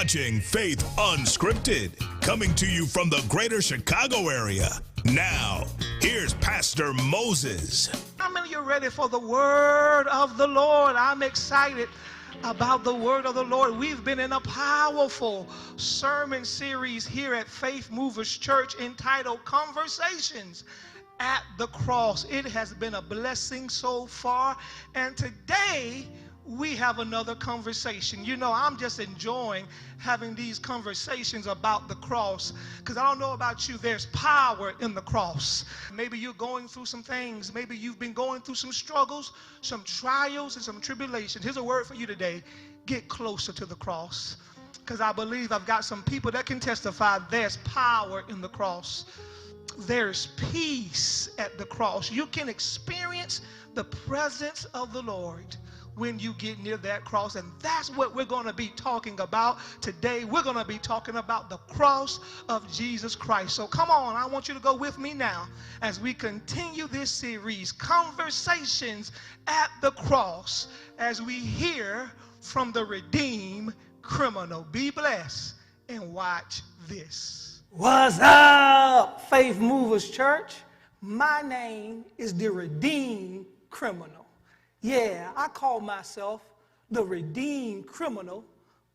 watching Faith Unscripted, coming to you from the greater Chicago area. Now, here's Pastor Moses. How many of you are ready for the word of the Lord? I'm excited about the word of the Lord. We've been in a powerful sermon series here at Faith Movers Church entitled Conversations at the Cross. It has been a blessing so far, and today we have another conversation. You know, I'm just enjoying having these conversations about the cross because I don't know about you, there's power in the cross. Maybe you're going through some things. Maybe you've been going through some struggles, some trials, and some tribulations. Here's a word for you today. Get closer to the cross, because I believe I've got some people that can testify there's power in the cross. There's peace at the cross. You can experience the presence of the Lord when you get near that cross, and that's what we're going to be talking about today. We're going to be talking about the cross of Jesus Christ. So come on, I want you to go with me now as we continue this series, Conversations at the Cross, as we hear from the redeemed criminal. Be blessed and watch this. What's up, Faith Movers Church? My name is the redeemed criminal. Yeah, I call myself the redeemed criminal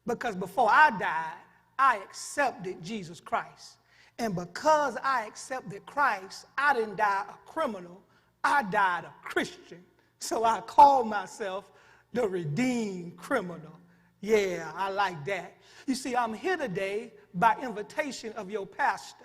because before I died, I accepted Jesus Christ. And because I accepted Christ, I didn't die a criminal, I died a Christian. So I call myself the redeemed criminal. Yeah, I like that. You see, I'm here today by invitation of your pastor.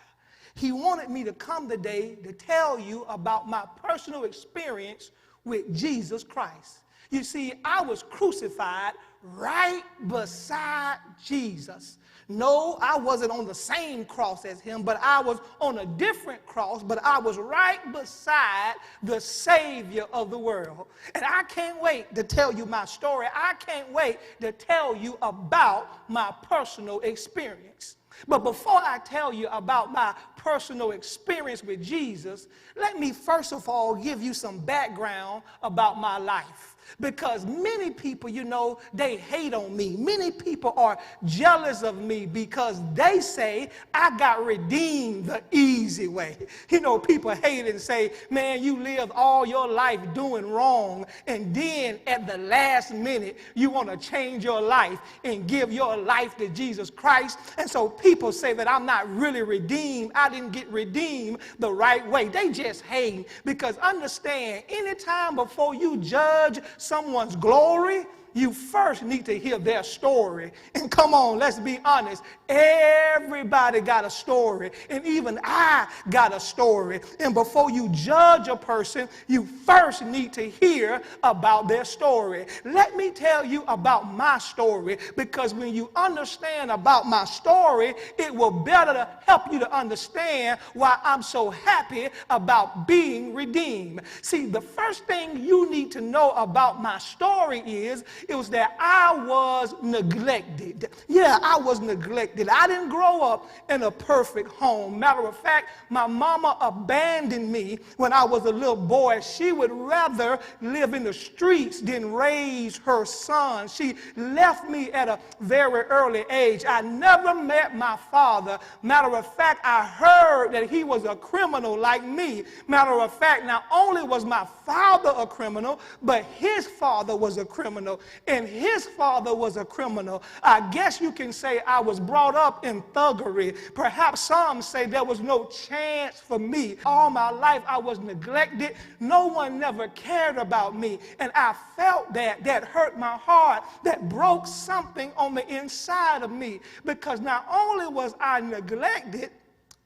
He wanted me to come today to tell you about my personal experience with Jesus Christ. You see, I was crucified right beside Jesus. No, I wasn't on the same cross as him, but I was on a different cross, but I was right beside the Savior of the world. And I can't wait to tell you my story. I can't wait to tell you about my personal experience. But before I tell you about my personal experience with Jesus, let me first of all give you some background about my life. Because many people, you know, they hate on me. Many people are jealous of me because they say I got redeemed the easy way. You know, people hate and say, man, you lived all your life doing wrong, and then at the last minute, you want to change your life and give your life to Jesus Christ. And so people say that I'm not really redeemed. I didn't get redeemed the right way. They just hate, because understand, anytime before you judge someone's glory, you first need to hear their story. And come on, let's be honest. Everybody got a story. And even I got a story. And before you judge a person, you first need to hear about their story. Let me tell you about my story, because when you understand about my story, it will better help you to understand why I'm so happy about being redeemed. See, the first thing you need to know about my story is it was that I was neglected. Yeah, I was neglected. I didn't grow up in a perfect home. Matter of fact, my mama abandoned me when I was a little boy. She would rather live in the streets than raise her son. She left me at a very early age. I never met my father. Matter of fact, I heard that he was a criminal like me. Matter of fact, not only was my father a criminal, but his father was a criminal. And his father was a criminal. I guess you can say I was brought up in thuggery. Perhaps some say there was no chance for me. All my life I was neglected. No one never cared about me. And I felt that hurt my heart. That broke something on the inside of me. Because not only was I neglected,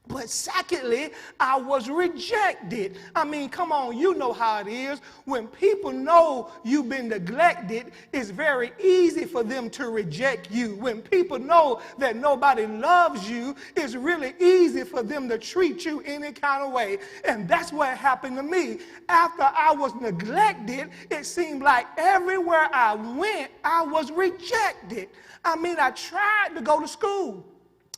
but secondly, I was rejected. I mean, come on, you know how it is. When people know you've been neglected, it's very easy for them to reject you. When people know that nobody loves you, it's really easy for them to treat you any kind of way. And that's what happened to me. After I was neglected, it seemed like everywhere I went, I was rejected. I mean, I tried to go to school.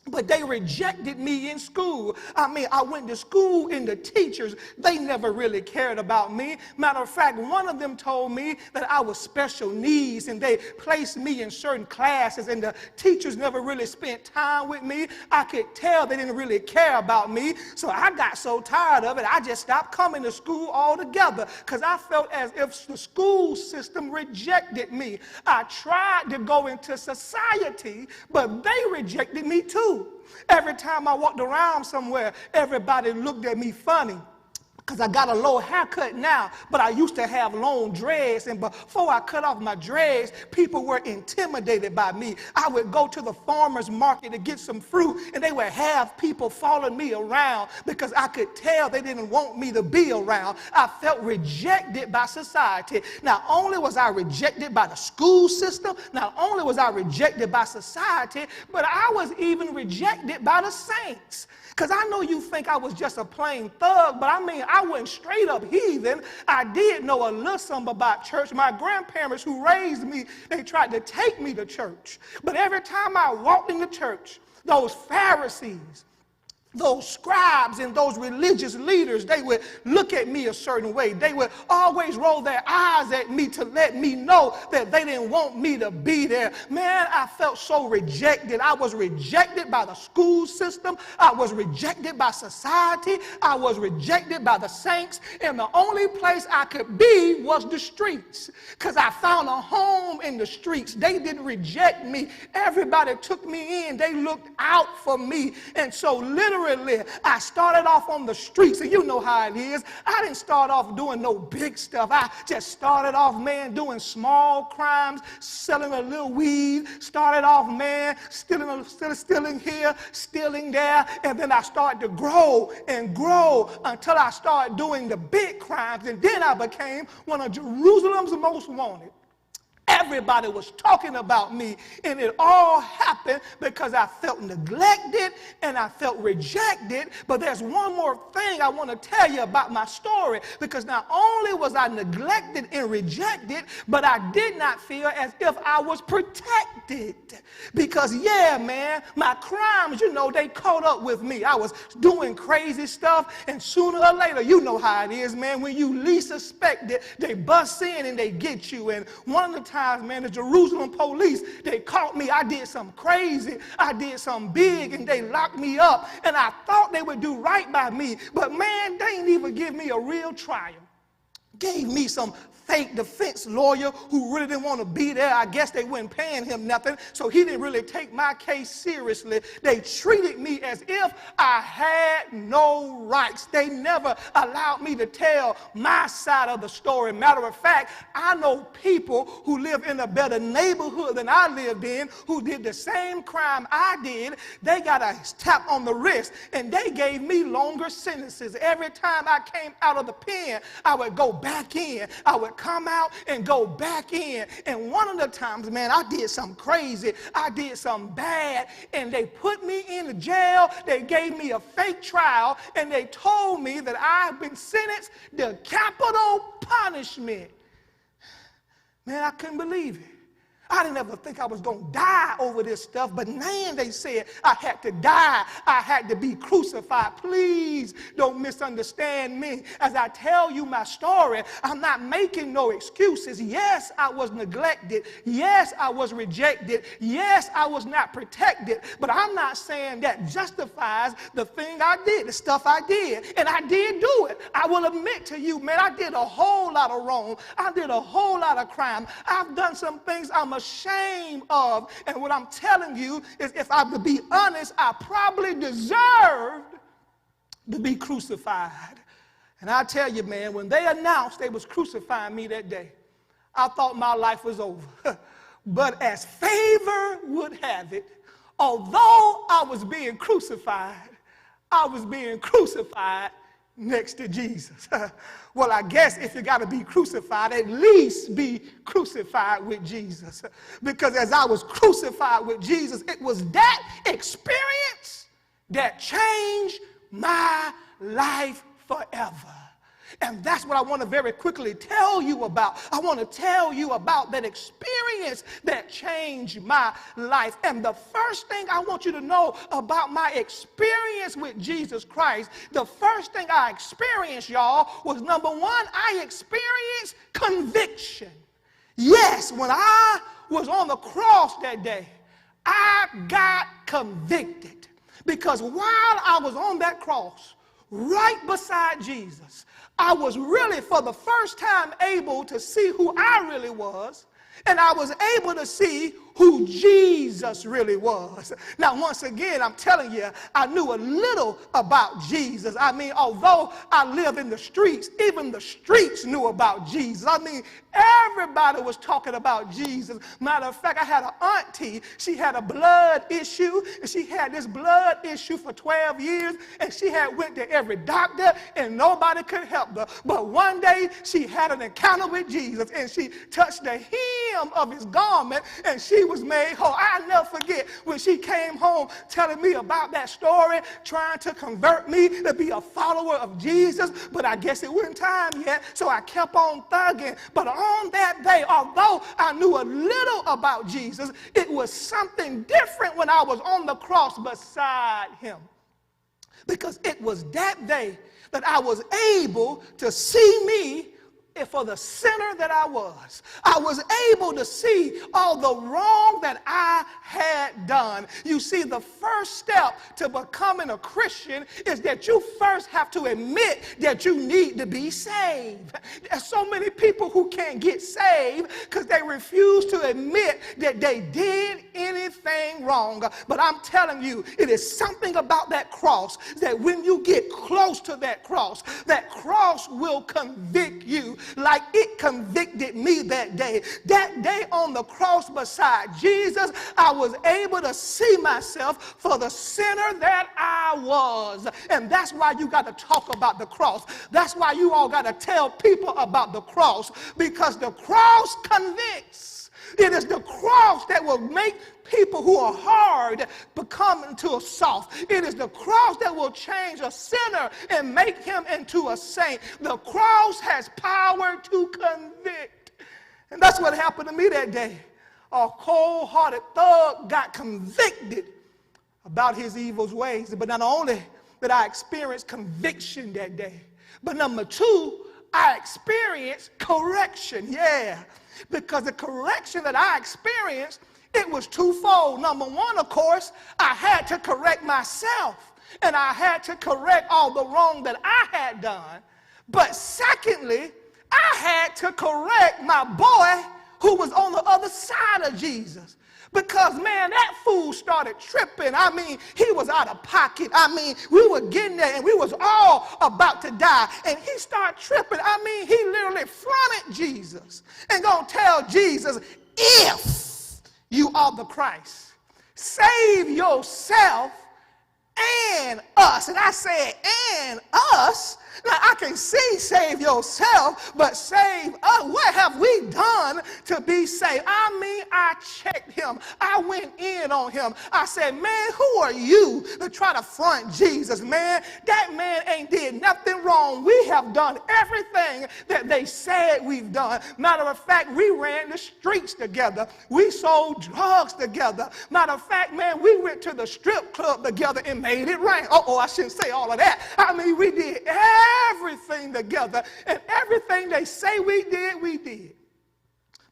But they rejected me in school. I mean, I went to school and the teachers, they never really cared about me. Matter of fact, one of them told me that I was special needs and they placed me in certain classes and the teachers never really spent time with me. I could tell they didn't really care about me. So I got so tired of it, I just stopped coming to school altogether because I felt as if the school system rejected me. I tried to go into society, but they rejected me too. Every time I walked around somewhere, everybody looked at me funny. Because I got a low haircut now, but I used to have long dreads, and before I cut off my dreads, people were intimidated by me. I would go to the farmer's market to get some fruit, and they would have people following me around because I could tell they didn't want me to be around. I felt rejected by society. Not only was I rejected by the school system, not only was I rejected by society, but I was even rejected by the saints. Because I know you think I was just a plain thug, but I mean, I wasn't straight up heathen. I did know a little something about church. My grandparents who raised me, they tried to take me to church. But every time I walked into church, those Pharisees, those scribes and those religious leaders, they would look at me a certain way. They would always roll their eyes at me to let me know that they didn't want me to be there. Man, I felt so rejected. I was rejected by the school system. I was rejected by society. I was rejected by the saints. And the only place I could be was the streets, because I found a home in the streets. They didn't reject me. Everybody took me in. They looked out for me. And so literally, I started off on the streets, and you know how it is. I didn't start off doing no big stuff. I just started off, man, doing small crimes, selling a little weed. Started off, man, stealing here, stealing there, and then I started to grow and grow until I started doing the big crimes, and then I became one of Jerusalem's most wanted. Everybody was talking about me, and it all happened because I felt neglected and I felt rejected. But there's one more thing I want to tell you about my story, because not only was I neglected and rejected, but I did not feel as if I was protected. Because, yeah, man, my crimes, you know, they caught up with me. I was doing crazy stuff, and sooner or later, you know how it is, man, when you least suspect it, they bust in and they get you. And one of the times, man, the Jerusalem police, they caught me. I did something crazy. I did something big, and they locked me up. And I thought they would do right by me. But, man, they didn't even give me a real trial. Gave me some fake defense lawyer who really didn't want to be there. I guess they weren't paying him nothing, so he didn't really take my case seriously. They treated me as if I had no rights. They never allowed me to tell my side of the story. Matter of fact, I know people who live in a better neighborhood than I lived in who did the same crime I did. They got a tap on the wrist, and they gave me longer sentences. Every time I came out of the pen, I would go back in. I would come out and go back in. And one of the times, man, I did something crazy. I did something bad, and they put me in the jail. They gave me a fake trial, and they told me that I've been sentenced to capital punishment. Man, I couldn't believe it. I didn't ever think I was going to die over this stuff, but man, they said I had to die. I had to be crucified. Please don't misunderstand me. As I tell you my story, I'm not making no excuses. Yes, I was neglected. Yes, I was rejected. Yes, I was not protected, but I'm not saying that justifies the thing I did, the stuff I did, and I did do it. I will admit to you, man, I did a whole lot of wrong. I did a whole lot of crime. I've done some things I'm ashamed of, and what I'm telling you is, if I would be honest, I probably deserved to be crucified. And I tell you, man, when they announced they was crucifying me that day, I thought my life was over. But as favor would have it, although I was being crucified, I was being crucified next to Jesus. Well, I guess if you got to be crucified, at least be crucified with Jesus. Because as I was crucified with Jesus, it was that experience that changed my life forever. And that's what I want to very quickly tell you about. I want to tell you about that experience that changed my life. And the first thing I want you to know about my experience with Jesus Christ, the first thing I experienced, y'all, was number one, I experienced conviction. Yes, when I was on the cross that day, I got convicted. Because while I was on that cross, right beside Jesus, I was really for the first time able to see who I really was, and I was able to see who Jesus really was. Now, once again, I'm telling you, I knew a little about Jesus. I mean, although I live in the streets, even the streets knew about Jesus. I mean, everybody was talking about Jesus. Matter of fact, I had an auntie. She had a blood issue, and she had this blood issue for 12 years, and she had went to every doctor, and nobody could help her. But one day, she had an encounter with Jesus, and she touched the hem of his garment, and she was made whole. I'll never forget when she came home telling me about that story, trying to convert me to be a follower of Jesus, but I guess it wasn't time yet, so I kept on thugging. But on that day, although I knew a little about Jesus, it was something different when I was on the cross beside him. Because it was that day that I was able to see me for the sinner that I was. I was able to see all the wrong that I had done. You see, the first step to becoming a Christian is that you first have to admit that you need to be saved. There's so many people who can't get saved because they refuse to admit that they did anything wrong. But I'm telling you, it is something about that cross that when you get close to that cross will convict you like it convicted me that day. That day on the cross beside Jesus, I was able to see myself for the sinner that I was. And that's why you got to talk about the cross. That's why you all got to tell people about the cross, because the cross convicts. It is the cross that will make people who are hard become into a soft. It is the cross that will change a sinner and make him into a saint. The cross has power to convict. And that's what happened to me that day. A cold-hearted thug got convicted about his evil ways. But not only did I experience conviction that day, but number two, I experienced correction. Yeah, because the correction that I experienced, it was twofold. Number one, of course, I had to correct myself, and I had to correct all the wrong that I had done. But secondly, I had to correct my boy who was on the other side of Jesus. Because, man, that fool started tripping. I mean, he was out of pocket. I mean, we were getting there, and we was all about to die. And he started tripping. I mean, he literally fronted Jesus and gonna tell Jesus, if you are the Christ, save yourself and us. And I said, and us? Now, I can see save yourself, but save us. What have we done to be saved? I mean, I checked him. I went in on him. I said, man, who are you to try to front Jesus, man? That man ain't did nothing wrong. We have done everything that they said we've done. Matter of fact, we ran the streets together. We sold drugs together. Matter of fact, man, we went to the strip club together and made it rain. Uh-oh, I shouldn't say all of that. I mean, we did everything together, and everything they say we did, we did.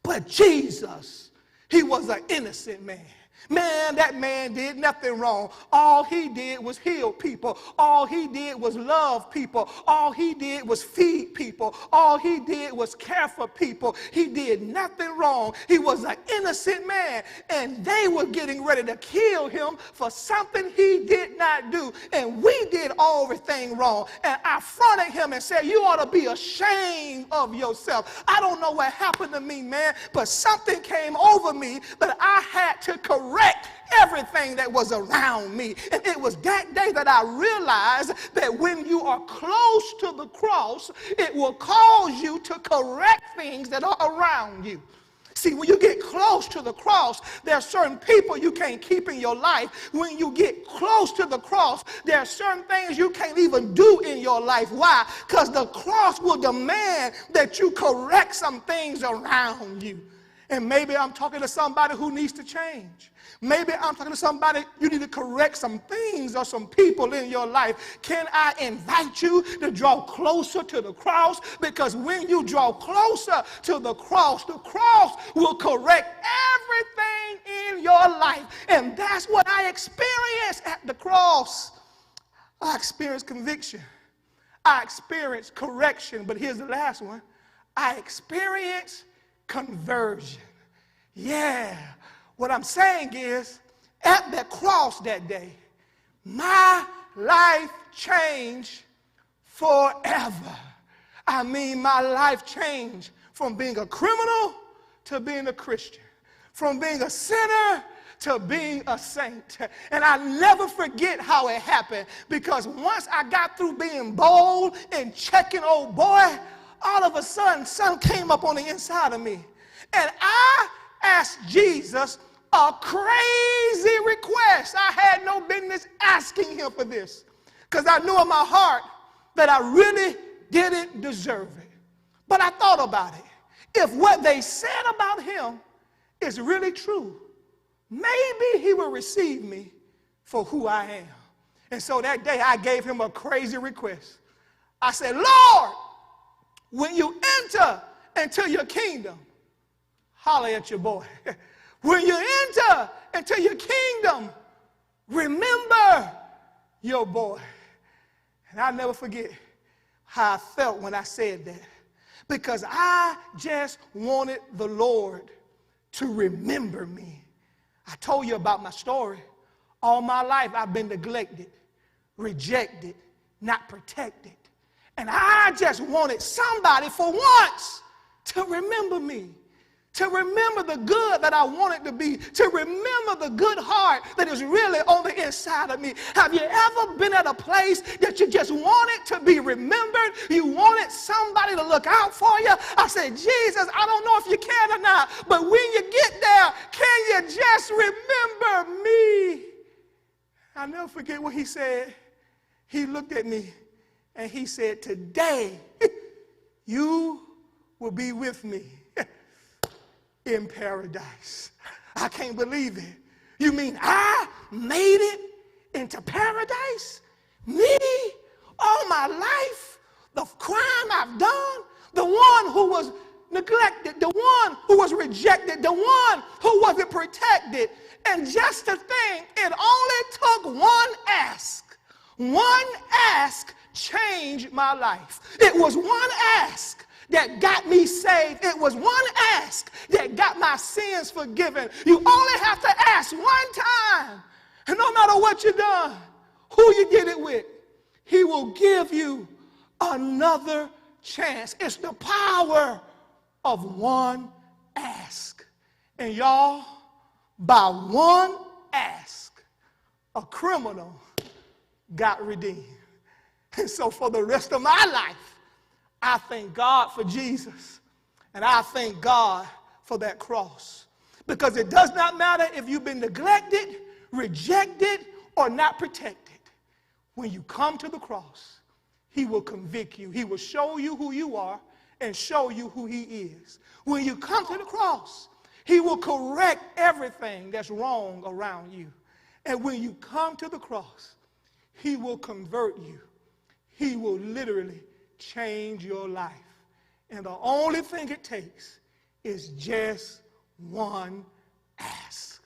But Jesus, he was an innocent man. Man, that man did nothing wrong. All he did was heal people. All he did was love people. All he did was feed people. All he did was care for people. He did nothing wrong. He was an innocent man, and they were getting ready to kill him for something he did not do. And we did everything wrong. And I fronted him and said, you ought to be ashamed of yourself. I don't know what happened to me, man, but something came over me that I had to correct everything that was around me. And it was that day that I realized that when you are close to the cross, it will cause you to correct things that are around you. See, See, when you get close to the cross, there are certain people you can't keep in your life. When you get close to the cross, there are certain things you can't even do in your life. Why? Because the cross will demand that you correct some things around you. And maybe I'm talking to somebody who needs to change. Maybe I'm talking to somebody, you need to correct some things or some people in your life. Can I invite you to draw closer to the cross? Because when you draw closer to the cross will correct everything in your life. And that's what I experienced at the cross. I experienced conviction. I experienced correction. But here's the last one. I experienced conversion. Yeah. What I'm saying is, at the cross that day, my life changed forever. I mean, my life changed from being a criminal to being a Christian, from being a sinner to being a saint. And I never forget how it happened, because once I got through being bold and checking old boy, all of a sudden, something came up on the inside of me. And I asked Jesus a crazy request. I had no business asking him for this, because I knew in my heart that I really didn't deserve it. But I thought about it. If what they said about him is really true, maybe he will receive me for who I am. And so that day I gave him a crazy request. I said, Lord, when you enter into your kingdom, holler at your boy. When you enter into your kingdom, remember your boy. And I'll never forget how I felt when I said that, because I just wanted the Lord to remember me. I told you about my story. All my life I've been neglected, rejected, not protected. And I just wanted somebody for once to remember me, to remember the good that I wanted to be, to remember the good heart that is really on the inside of me. Have you ever been at a place that you just wanted to be remembered? You wanted somebody to look out for you? I said, Jesus, I don't know if you can or not, but when you get there, can you just remember me? I'll never forget what he said. He looked at me and he said, today you will be with me in paradise. I can't believe it. You mean I made it into paradise? Me? All my life? The crime I've done? The one who was neglected, the one who was rejected, the one who wasn't protected. And just to think, it only took one ask. One ask changed my life. It was one ask that got me saved. It was one ask that got my sins forgiven. You only have to ask one time. And no matter what you've done, who you did it with, he will give you another chance. It's the power of one ask. And y'all, by one ask, a criminal got redeemed. And so for the rest of my life, I thank God for Jesus, and I thank God for that cross. Because it does not matter if you've been neglected, rejected, or not protected. When you come to the cross, he will convict you. He will show you who you are and show you who he is. When you come to the cross, he will correct everything that's wrong around you. And when you come to the cross, he will convert you. He will literally change your life. And the only thing it takes is just one ask.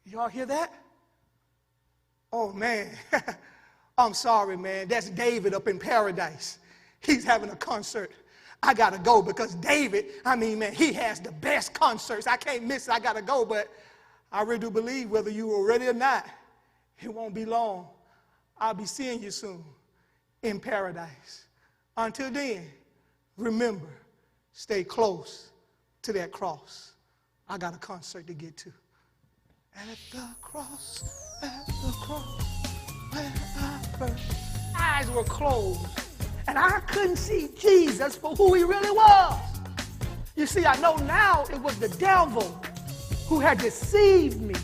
Y'all hear that? Oh, man. I'm sorry, man. That's David up in paradise. He's having a concert. I got to go because David, he has the best concerts. I can't miss it. I got to go. But I really do believe, whether you are ready or not, it won't be long. I'll be seeing you soon in paradise. Until then, remember, stay close to that cross. I got a concert to get to. At the cross, where I first. Eyes were closed, and I couldn't see Jesus for who he really was. You see, I know now it was the devil who had deceived me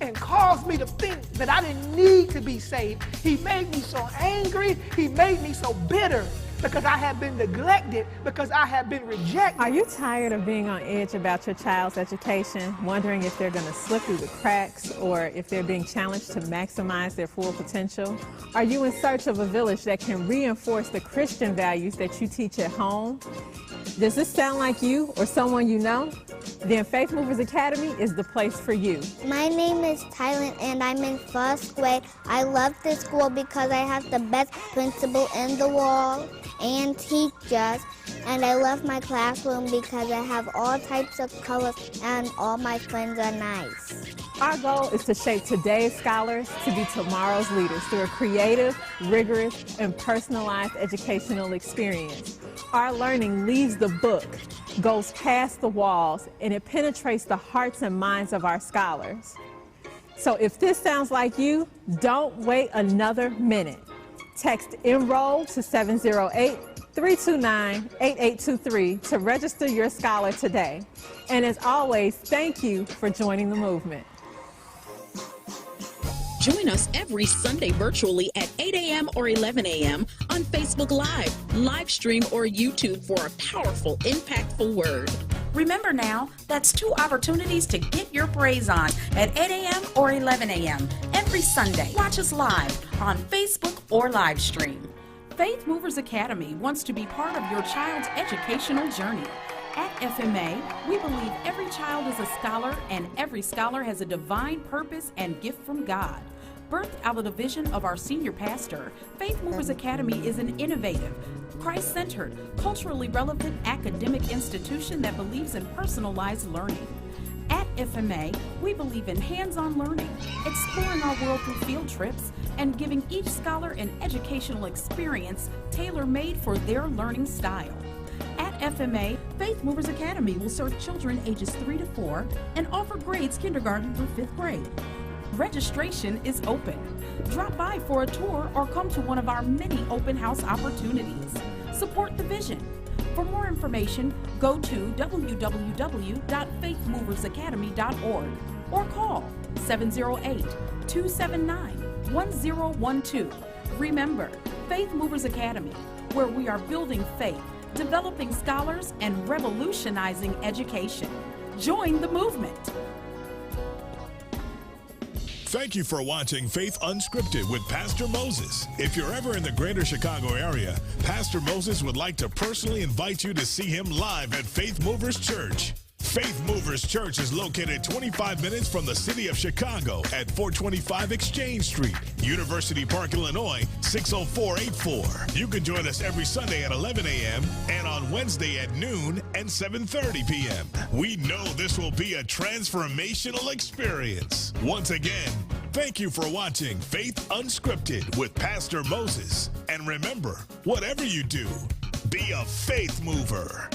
and caused me to think that I didn't need to be saved. He made me so angry. He made me so bitter because I had been neglected, because I had been rejected. Are you tired of being on edge about your child's education, wondering if they're going to slip through the cracks or if they're being challenged to maximize their full potential? Are you in search of a village that can reinforce the Christian values that you teach at home? Does this sound like you or someone you know? Then Faith Movers Academy is the place for you. My name is Tylen and I'm in first grade. I love this school because I have the best principal in the world and teachers. And I love my classroom because I have all types of colors and all my friends are nice. Our goal is to shape today's scholars to be tomorrow's leaders through a creative, rigorous, and personalized educational experience. Our learning leaves the book, goes past the walls, and it penetrates the hearts and minds of our scholars. So if this sounds like you, don't wait another minute. Text enroll to 708-329-8823 to register your scholar today. And as always, thank you for joining the movement. Join us every Sunday virtually at 8 a.m. or 11 a.m. on Facebook Live, live stream, or YouTube for a powerful, impactful word. Remember now, that's 2 opportunities to get your praise on at 8 a.m. or 11 a.m. every Sunday. Watch us live on Facebook or live stream. Faith Movers Academy wants to be part of your child's educational journey. At FMA, we believe every child is a scholar and every scholar has a divine purpose and gift from God. Birthed out of the vision of our senior pastor, Faith Movers Academy is an innovative, Christ-centered, culturally relevant academic institution that believes in personalized learning. At FMA, we believe in hands-on learning, exploring our world through field trips, and giving each scholar an educational experience tailor-made for their learning style. At FMA, Faith Movers Academy will serve children ages 3 to 4 and offer grades kindergarten through 5th grade. Registration is open. Drop by for a tour or come to one of our many open house opportunities. Support the vision. For more information, go to www.faithmoversacademy.org or call 708-279-1012. Remember, Faith Movers Academy, where we are building faith, developing scholars, and revolutionizing education. Join the movement. Thank you for watching Faith Unscripted with Pastor Moses. If you're ever in the greater Chicago area, Pastor Moses would like to personally invite you to see him live at Faith Movers Church. Faith Movers Church is located 25 minutes from the city of Chicago at 425 Exchange Street, University Park, Illinois, 60484. You can join us every Sunday at 11 a.m. and on Wednesday at noon and 7:30 p.m. We know this will be a transformational experience. Once again, thank you for watching Faith Unscripted with Pastor Moses. And remember, whatever you do, be a faith mover.